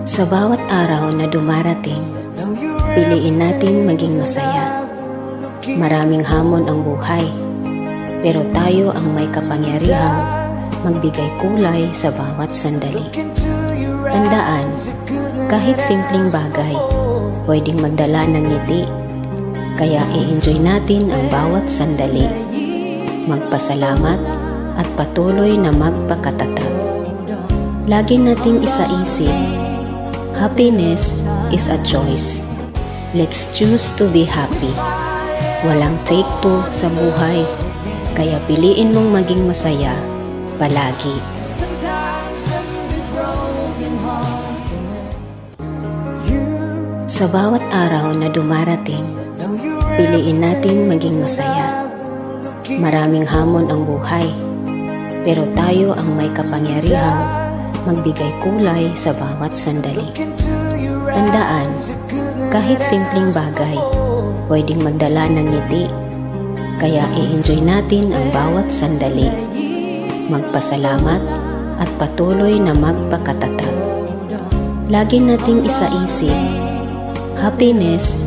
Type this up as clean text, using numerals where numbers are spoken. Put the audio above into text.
Sa bawat araw na dumarating, piliin natin maging masaya. Maraming hamon ang buhay, pero tayo ang may kapangyarihang magbigay kulay sa bawat sandali. Tandaan, kahit simpleng bagay, pwedeng magdala ng ngiti. Kaya i-enjoy natin ang bawat sandali. Magpasalamat at patuloy na magpakatatag. Lagi nating isaisip, happiness is a choice. Let's choose to be happy. Walang take two sa buhay, kaya piliin mong maging masaya palagi. Sa bawat araw na dumarating, piliin natin maging masaya. Maraming hamon ang buhay, pero tayo ang may kapangyarihang magbigay kulay sa bawat sandali. Tandaan, kahit simpleng bagay, pwedeng magdala ng ngiti. Kaya i-enjoy natin ang bawat sandali. Magpasalamat at patuloy na magpakatatag. Lagi nating isaisip, happiness